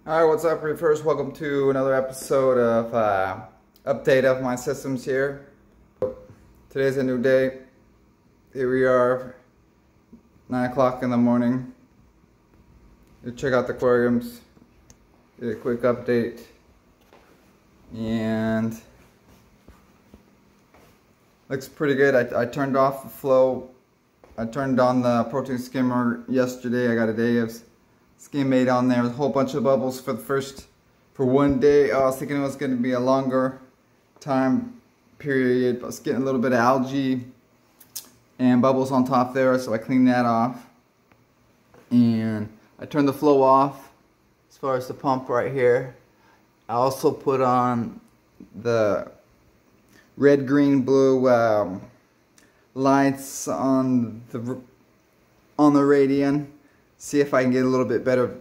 Alright, what's up, Reefers? Welcome to another episode of update of my systems here. Today's a new day. Here we are, 9 o'clock in the morning. You check out the aquariums, did a quick update, and looks pretty good. I turned off the flow. I turned on the protein skimmer yesterday. I got a day of skim made on there with a whole bunch of bubbles for one day. I was thinking it was going to be a longer time period, but I was getting a little bit of algae and bubbles on top there, so I cleaned that off. And I turned the flow off as far as the pump right here. I also put on the red, green, blue lights on the radian. See if I can get a little bit better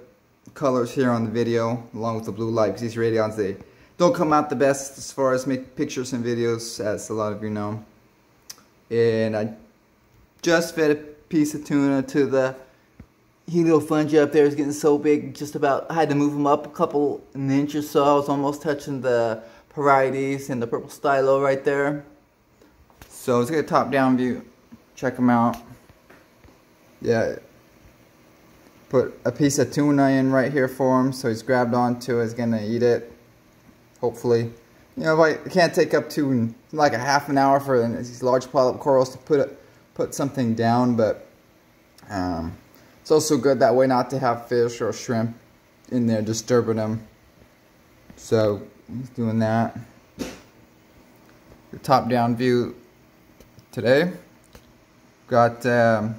colors here on the video, along with the blue light, because these radions, they don't come out the best as far as make pictures and videos, as a lot of you know. And I just fed a piece of tuna to the heliofungi up there. It's getting so big, just about, I had to move them up a couple an inch or so. I was almost touching the parietes and the purple stylo right there. So let's get a top-down view. Check them out. Yeah. Put a piece of tuna in right here for him, so he's grabbed onto it. He's gonna eat it, hopefully. You know, if I can't take up to like a half an hour for these large polyp corals to put something down, but it's also good that way not to have fish or shrimp in there disturbing them. So he's doing that. The top-down view today. Got a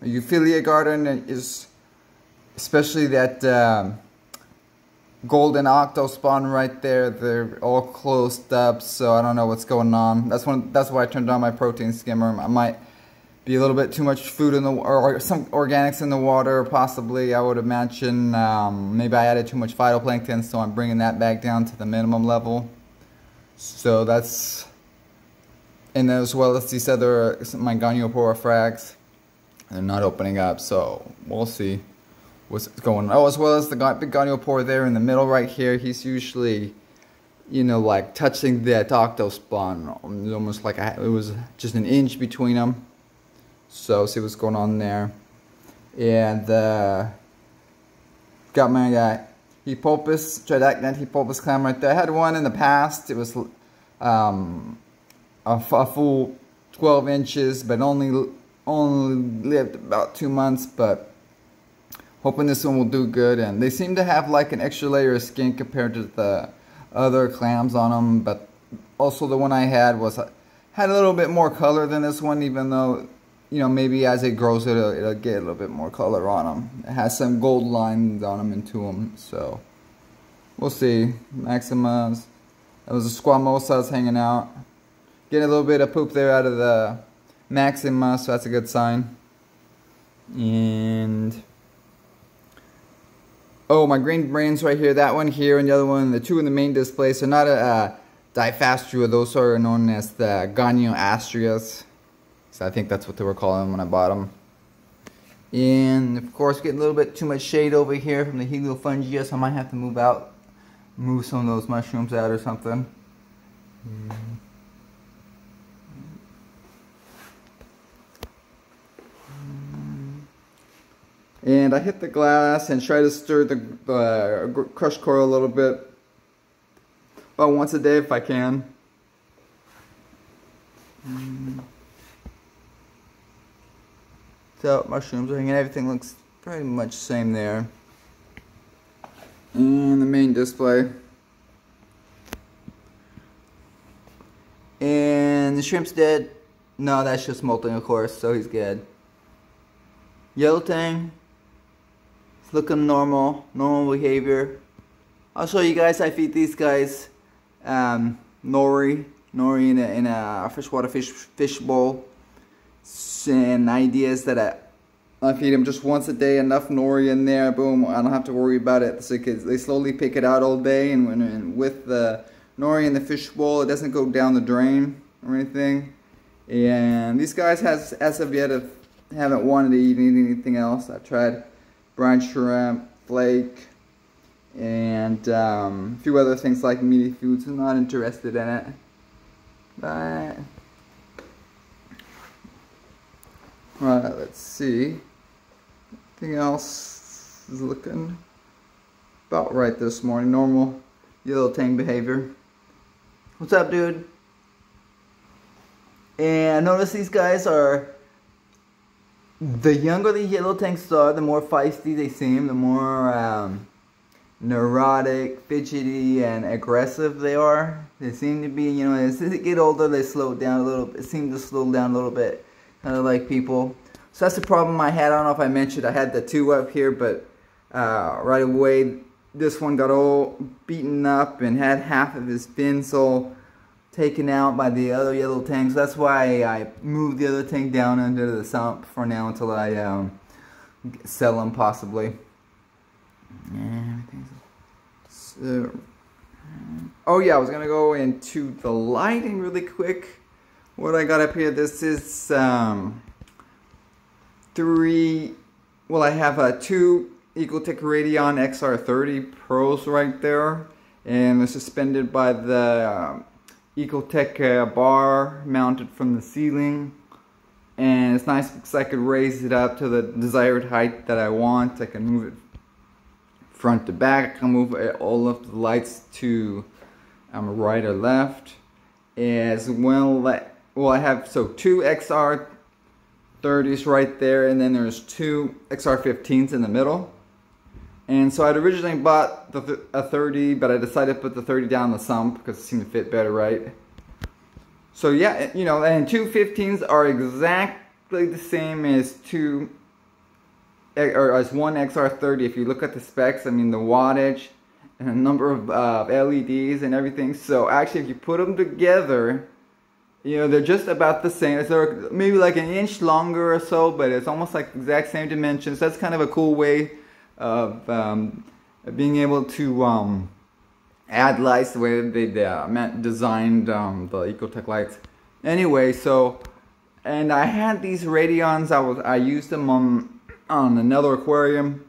Euphilia garden is. Especially that golden octo spawn right there, they're all closed up, so I don't know what's going on. That's why I turned on my protein skimmer. I might be a little bit too much food in the or some organics in the water, possibly. I would imagine maybe I added too much phytoplankton, so I'm bringing that back down to the minimum level. So that's, and as well as these other my Goniopora frags, they're not opening up, so we'll see what's going on. Oh, as well as the big Goniopora there in the middle right here. He's usually, you know, like touching that octo spawn. Almost like it was just an inch between them. So see what's going on there. And got my Hepopus, Tridacnid Hepopus clam right there. I had one in the past. It was a full 12 inches, but only lived about 2 months. But hoping this one will do good, and they seem to have like an extra layer of skin compared to the other clams on them. But also the one I had had a little bit more color than this one, even though, you know, maybe as it grows it'll get a little bit more color on them. It has some gold lines on them and to them, so we'll see. Maximas, that was a Squamosa that's hanging out, getting a little bit of poop there out of the Maxima, so that's a good sign. And oh, my green brains right here, that one here and the other one, the two in the main display. So not a Diphastria, those are known as the Gonioastrias. So I think that's what they were calling them when I bought them. And of course, getting a little bit too much shade over here from the heliofungia, so I might have to move some of those mushrooms out or something. And I hit the glass and try to stir the crushed coral a little bit, about once a day if I can. So mushrooms are hanging, everything looks pretty much the same there. And the main display. And the shrimp's dead. No, that's just molting, of course, so he's good. Yellow tang. Looking normal behavior. I'll show you guys. I feed these guys nori in a freshwater fish bowl. And ideas that I feed them just once a day, enough nori in there. Boom! I don't have to worry about it. So they slowly pick it out all day, and with the nori in the fish bowl, it doesn't go down the drain or anything. And these guys, as of yet, haven't wanted to eat anything else. I've tried brine shrimp, flake, and a few other things like meaty foods. I'm not interested in it, but right, let's see. Everything else is looking about right this morning. Normal yellow tang behavior. What's up, dude? And notice these guys are, the younger the yellow tangs are, the more feisty they seem, the more neurotic, fidgety, and aggressive they are. They seem to be, you know, as they get older, they slow down a little bit, seem to slow down a little bit, kind of like people. So that's the problem I had. I don't know if I mentioned I had the two up here, but right away this one got all beaten up and had half of his fins all taken out by the other yellow tanks. So that's why I moved the other tank down into the sump for now until I sell them possibly. So, oh yeah, I was gonna go into the lighting really quick. What I got up here, this is I have two Ecotech Radion XR30 Pros right there, and they're suspended by the Ecotech bar mounted from the ceiling, and it's nice because I could raise it up to the desired height that I want. I can move it front to back. I can move all of the lights to right or left, as well. Well, I have two XR30s right there, and then there's two XR15s in the middle. And so I'd originally bought a 30, but I decided to put the 30 down the sump because it seemed to fit better, right? So yeah, you know, and two 15s are exactly the same as one XR30. If you look at the specs, I mean the wattage and the number of LEDs and everything. So actually, if you put them together, you know, they're just about the same. They're maybe like an inch longer or so, but it's almost like the exact same dimensions. That's kind of a cool way of being able to add lights the way that they designed the Ecotech lights. Anyway, so, and I had these Radions. I used them on another aquarium,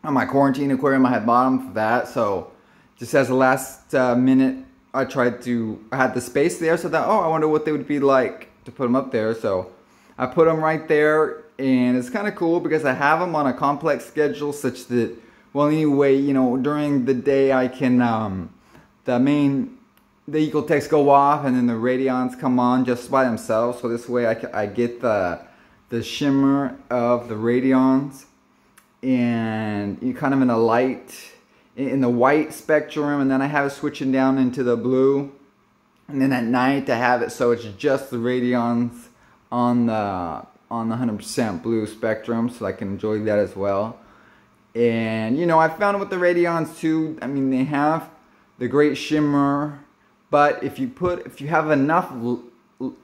on my quarantine aquarium. I had bought them for that. So just as a last minute, I had the space there, so that, I wonder what they would be like to put them up there. So I put them right there, and it's kind of cool because I have them on a complex schedule such that, well, anyway, you know, during the day I can, the Ecotechs go off and then the Radions come on just by themselves. So this way I get the shimmer of the Radions, and you kind of in the white spectrum, and then I have it switching down into the blue, and then at night I have it so it's just the Radions on the 100% blue spectrum, so I can enjoy that as well. And you know, I found with the Radions too, I mean, they have the great shimmer, but if you have enough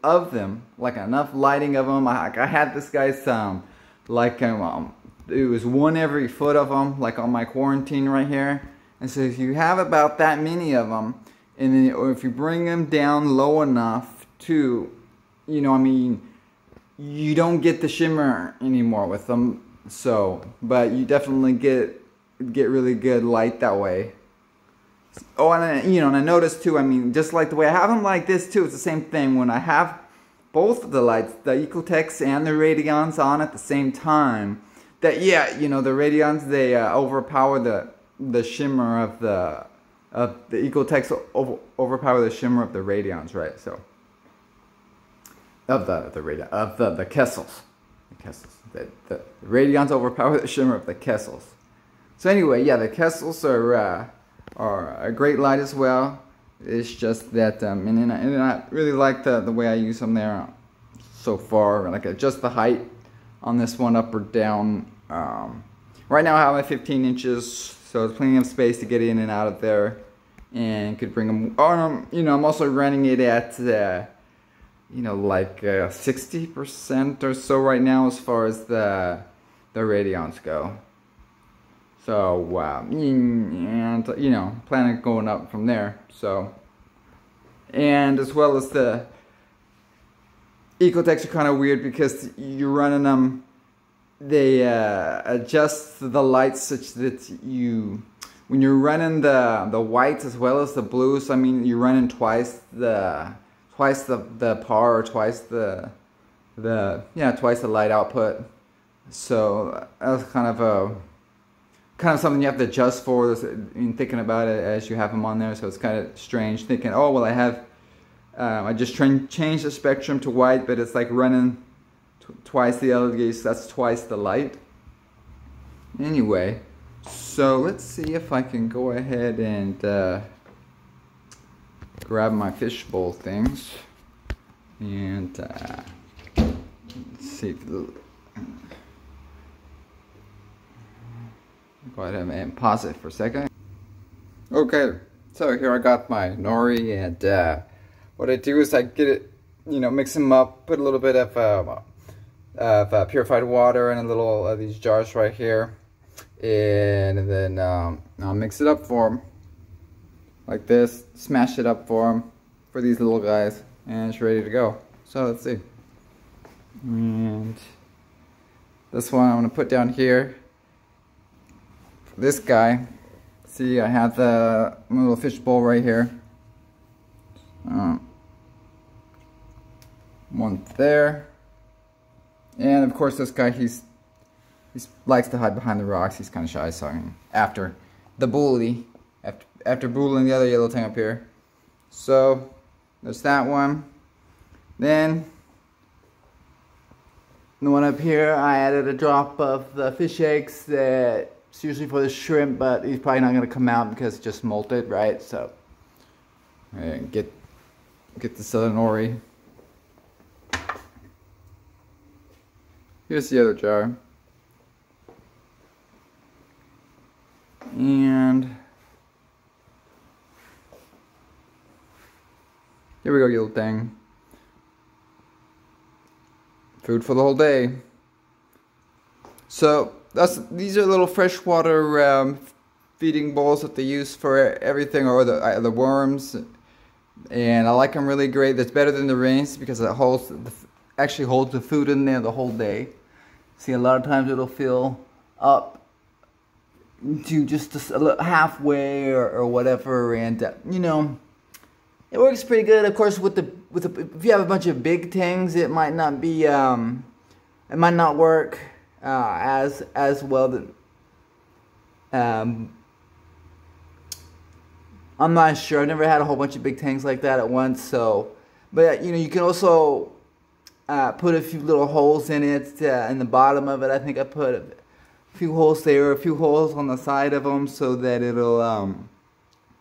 of them, like enough lighting of them, I had this guy's it was one every foot of them, like on my quarantine right here. And so if you have about that many of them, and then, or if you bring them down low enough to, you know, I mean, you don't get the shimmer anymore with them. So, but you definitely get really good light that way. Oh, and you know, and I noticed too, I mean, just like the way I have them like this too, it's the same thing. When I have both of the lights, the Ecotechs and the Radions on at the same time, that, yeah, you know, the Radions, they overpower the shimmer of the Ecotechs overpower the shimmer of the Radions, right? So of the Kessels. The Radions overpower the shimmer of the Kessels. So anyway, yeah, the Kessels are a great light as well. It's just that, and I really like the way I use them there so far. Like adjust the height on this one up or down. Right now I have my 15 inches, so there's plenty of space to get in and out of there, and could bring them. You know, I'm also running it at you know, like 60% or so right now as far as the Radions go. So and you know, planning on going up from there. So, and as well as the Ecotechs are kind of weird because you're running them. They adjust the lights such that when you're running the whites as well as the blues, I mean, you're running twice the par, or twice the light output. So that was kind of something you have to adjust for in thinking about it as you have them on there. So it's kind of strange thinking, oh well, I just changed the spectrum to white, but it's like running twice the Algae, so that's twice the light. Anyway, so let's see if I can go ahead and grab my fishbowl things and let's see. Go ahead and pause it for a second. Okay, so here I got my nori, and what I do is I get it, mix them up, put a little bit of purified water in a little of these jars right here, and then I'll mix it up for them like this, smash it up for them, for these little guys, and it's ready to go. So let's see. And this one I'm going to put down here. For this guy, see, I have the little fish bowl right here. One there. And of course this guy, he likes to hide behind the rocks. He's kind of shy, so after bullying the other yellow tang up here. So there's that one. Then the one up here, I added a drop of the fish eggs that's usually for the shrimp, but he's probably not going to come out because it just molted, right? So get the southern nori. Here's the other jar. And here we go, you little thing. Food for the whole day. So these are little freshwater feeding bowls that they use for everything, or the worms. And I like them really great. That's better than the rinse because it actually holds the food in there the whole day. See, a lot of times it'll fill up to just halfway or whatever, and it works pretty good. Of course, if you have a bunch of big tangs, it might not be it might not work as well. I'm not sure. I've never had a whole bunch of big tanks like that at once. So, but you can also put a few little holes in it, in the bottom of it. I think I put a few holes there, a few holes on the side of them, so that it'll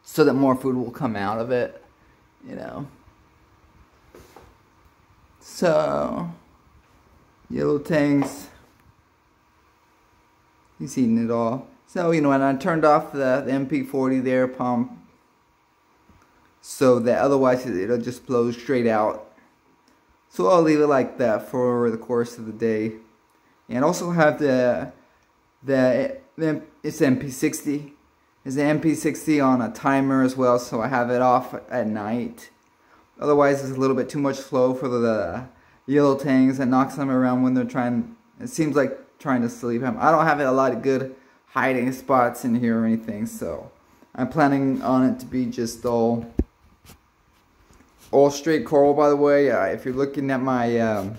so that more food will come out of it. So yellow tangs, he's eating it all. So and I turned off the MP40 there pump, so that otherwise it'll just flow straight out. So I'll leave it like that for the course of the day. And also have it's MP60. It's an MP60 on a timer as well, so I have it off at night. Otherwise, it's a little bit too much flow for the yellow tangs. It knocks them around when they're it seems like trying to sleep. I don't have a lot of good hiding spots in here or anything, so I'm planning on it to be just all straight coral. By the way, if you're looking at my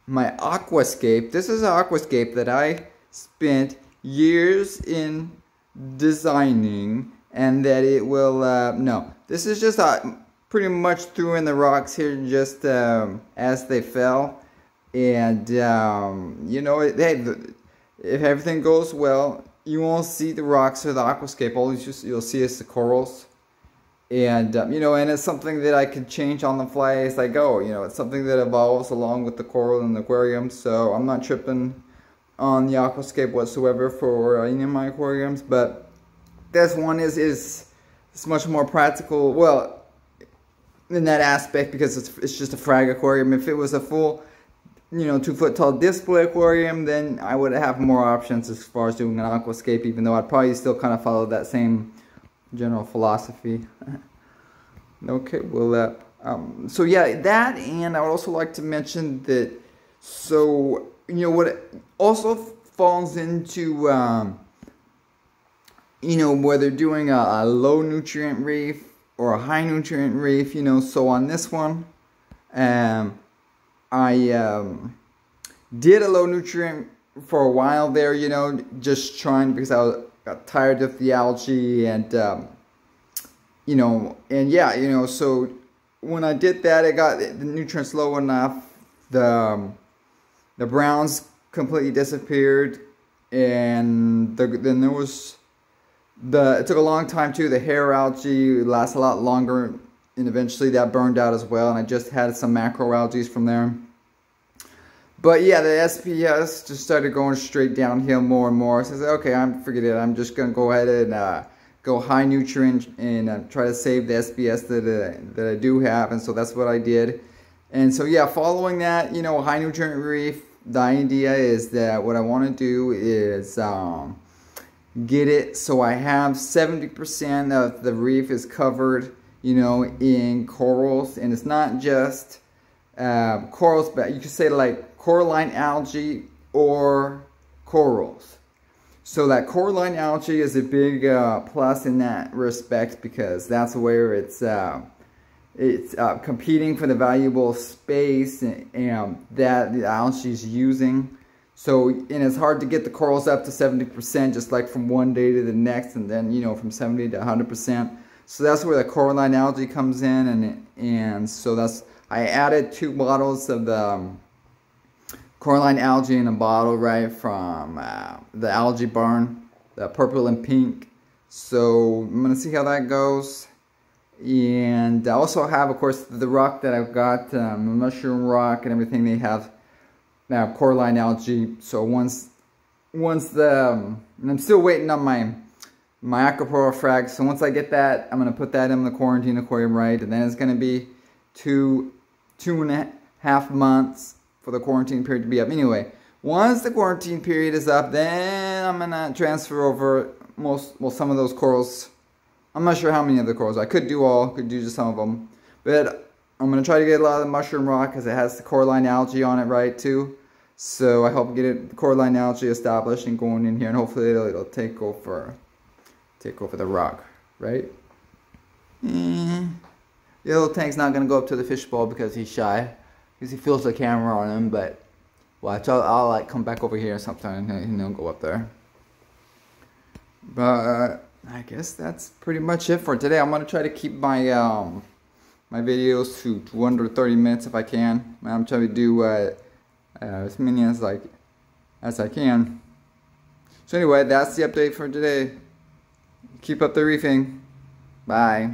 my aquascape, this is an aquascape that I spent years in designing, and that it will no, this is just pretty much threw in the rocks here just as they fell. And if everything goes well, you won't see the rocks or the aquascape. All you'll see is the corals. And and it's something that I can change on the fly as I go. It's something that evolves along with the coral in the aquarium, so I'm not tripping on the aquascape whatsoever for any of my aquariums. But this one is much more practical, well, in that aspect, because it's just a frag aquarium. If it was a full 2-foot tall display aquarium, then I would have more options as far as doing an aquascape, even though I'd probably still kind of follow that same general philosophy. Okay, well, so yeah, that, and I would also like to mention that, so, what also falls into you know, whether doing a low nutrient reef or a high nutrient reef, you know. So on this one, I did a low nutrient for a while there, you know, just trying because got tired of the algae and, you know, and yeah, you know, so when I did that, it got the nutrients low enough. The browns completely disappeared, and then there was it took a long time too. The hair algae lasts a lot longer, and eventually that burned out as well. And I just had some macroalgae from there. But yeah, the SPS just started going straight downhill more and more. So I said, okay, forget it. I'm just gonna go ahead and go high nutrient and try to save the SPS that I do have. And so that's what I did. And so yeah, following that, you know, high nutrient reef, the idea is that what I want to do is get it so I have 70% of the reef is covered, you know, in corals. And it's not just corals, but you could say like coralline algae or corals. So that coralline algae is a big plus in that respect, because that's where it's competing for the valuable space and that the algae is using. So, and it's hard to get the corals up to 70%, just like from one day to the next, and then, you know, from 70 to 100%. So that's where the coralline algae comes in, and so I added 2 bottles of the coralline algae in a bottle, right, from the algae barn, the purple and pink. So I'm gonna see how that goes. And I also have, of course, the rock that I've got, mushroom rock and everything. They have coralline algae. So once and I'm still waiting on my aquapora frag. So once I get that, I'm gonna put that in the quarantine aquarium, right? And then it's gonna be 2.5 months for the quarantine period to be up. Anyway, once the quarantine period is up, then I'm gonna transfer over some of those corals. I'm not sure how many of the corals. I could do just some of them. But I'm going to try to get a lot of the mushroom rock because it has the coralline algae on it, right, too. So I hope get the coralline algae established and going in here. And hopefully it'll take over the rock, right? The little tank's not going to go up to the fishbowl because he's shy. Because he feels the camera on him. But watch, I'll like come back over here or something and he'll go up there. But I guess that's pretty much it for today. I'm gonna try to keep my my videos to under 30 minutes if I can. I'm trying to do as many as I can. So anyway, that's the update for today. Keep up the reefing. Bye.